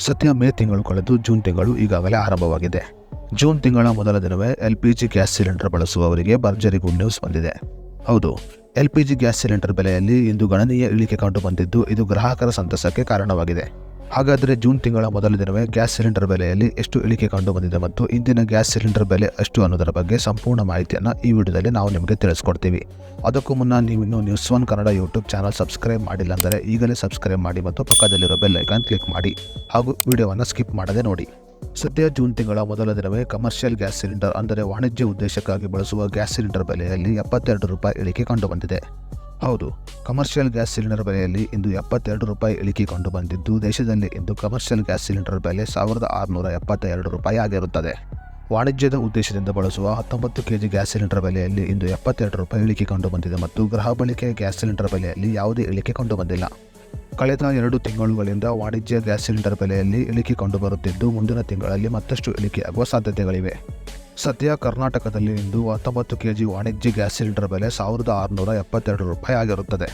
ಸದ್ಯ ಮೇ ತಿಂಗಳು ಕಳೆದು ಜೂನ್ ತಿಂಗಳು ಈಗಾಗಲೇ ಆರಂಭವಾಗಿದೆ. ಜೂನ್ ತಿಂಗಳ ಮೊದಲ ದಿನವೇ LPG ಗ್ಯಾಸ್ ಸಿಲಿಂಡರ್ ಬಳಸುವವರಿಗೆ ಭರ್ಜರಿ ಗುಡ್ ನ್ಯೂಸ್ ಬಂದಿದೆ. ಹೌದು, LPG ಗ್ಯಾಸ್ ಸಿಲಿಂಡರ್ ಬೆಲೆಯಲ್ಲಿ ಇಂದು ಗಣನೀಯ ಇಳಿಕೆ ಕಂಡು ಬಂದಿದ್ದು ಇದು ಗ್ರಾಹಕರ ಸಂತಸಕ್ಕೆ ಕಾರಣವಾಗಿದೆ. ಹಾಗಾದರೆ ಜೂನ್ ತಿಂಗಳ ಮೊದಲ ದಿನವೇ ಗ್ಯಾಸ್ ಸಿಲಿಂಡರ್ ಬೆಲೆಯಲ್ಲಿ ಎಷ್ಟು ಇಳಿಕೆ ಕಂಡು ಬಂದಿದೆ ಮತ್ತು ಇಂದಿನ ಗ್ಯಾಸ್ ಸಿಲಿಂಡರ್ ಬೆಲೆ ಎಷ್ಟು ಅನ್ನೋದರ ಬಗ್ಗೆ ಸಂಪೂರ್ಣ ಮಾಹಿತಿಯನ್ನು ಈ ವಿಡಿಯೋದಲ್ಲಿ ನಾವು ನಿಮಗೆ ತಿಳಿಸ್ಕೊಡ್ತೀವಿ. ಅದಕ್ಕೂ ಮುನ್ನ ನೀವಿನ್ನೂ ನ್ಯೂಸ್1 ಕನ್ನಡ ಯೂಟ್ಯೂಬ್ ಚಾನಲ್ ಸಬ್ಸ್ಕ್ರೈಬ್ ಮಾಡಿಲ್ಲ ಅಂದರೆ ಈಗಲೇ ಸಬ್ಸ್ಕ್ರೈಬ್ ಮಾಡಿ ಮತ್ತು ಪಕ್ಕದಲ್ಲಿರೋ ಬೆಲ್ ಐಕಾನ್ ಕ್ಲಿಕ್ ಮಾಡಿ ಹಾಗೂ ವಿಡಿಯೋವನ್ನು ಸ್ಕಿಪ್ ಮಾಡದೆ ನೋಡಿ. ಸದ್ಯ ಜೂನ್ ತಿಂಗಳ ಮೊದಲ ದಿನವೇ ಕಮರ್ಷಿಯಲ್ ಗ್ಯಾಸ್ ಸಿಲಿಂಡರ್ ಅಂದರೆ ವಾಣಿಜ್ಯ ಉದ್ದೇಶಕ್ಕಾಗಿ ಬಳಸುವ ಗ್ಯಾಸ್ ಸಿಲಿಂಡರ್ ಬೆಲೆಯಲ್ಲಿ 72 ರೂಪಾಯಿ ಇಳಿಕೆ ಕಂಡುಬಂದಿದೆ. ಹೌದು, ಕಮರ್ಷಿಯಲ್ ಗ್ಯಾಸ್ ಸಿಲಿಂಡರ್ ಬೆಲೆಯಲ್ಲಿ ಇಂದು 72 ರೂಪಾಯಿ ಇಳಿಕೆ ಕಂಡು ಬಂದಿದ್ದು ದೇಶದಲ್ಲಿ ಇಂದು ಕಮರ್ಷಿಯಲ್ ಗ್ಯಾಸ್ ಸಿಲಿಂಡರ್ ಬೆಲೆ 1672 ರೂಪಾಯಿ ಆಗಿರುತ್ತದೆ. ವಾಣಿಜ್ಯದ ಉದ್ದೇಶದಿಂದ ಬಳಸುವ 19 kg ಗ್ಯಾಸ್ ಸಿಲಿಂಡರ್ ಬೆಲೆಯಲ್ಲಿ ಇಂದು 72 ರೂಪಾಯಿ ಇಳಿಕೆ ಕಂಡು ಬಂದಿದೆ ಮತ್ತು ಗೃಹ ಬಳಕೆಯ ಗ್ಯಾಸ್ ಸಿಲಿಂಡರ್ ಬೆಲೆಯಲ್ಲಿ ಯಾವುದೇ ಇಳಿಕೆ ಕಂಡುಬಂದಿಲ್ಲ. ಕಳೆದ 2 ತಿಂಗಳುಗಳಿಂದ ವಾಣಿಜ್ಯ ಗ್ಯಾಸ್ ಸಿಲಿಂಡರ್ ಬೆಲೆಯಲ್ಲಿ ಇಳಿಕೆ ಕಂಡುಬರುತ್ತಿದ್ದು ಮುಂದಿನ ತಿಂಗಳಲ್ಲಿ ಮತ್ತಷ್ಟು ಇಳಿಕೆಯಾಗುವ ಸಾಧ್ಯತೆಗಳಿವೆ. ಸದ್ಯ ಕರ್ನಾಟಕದಲ್ಲಿ ಇಂದು 19 kg ವಾಣಿಜ್ಯ ಗ್ಯಾಸ್ ಸಿಲಿಂಡರ್ ಬೆಲೆ 1672 ರೂಪಾಯಿ ಆಗಿರುತ್ತದೆ.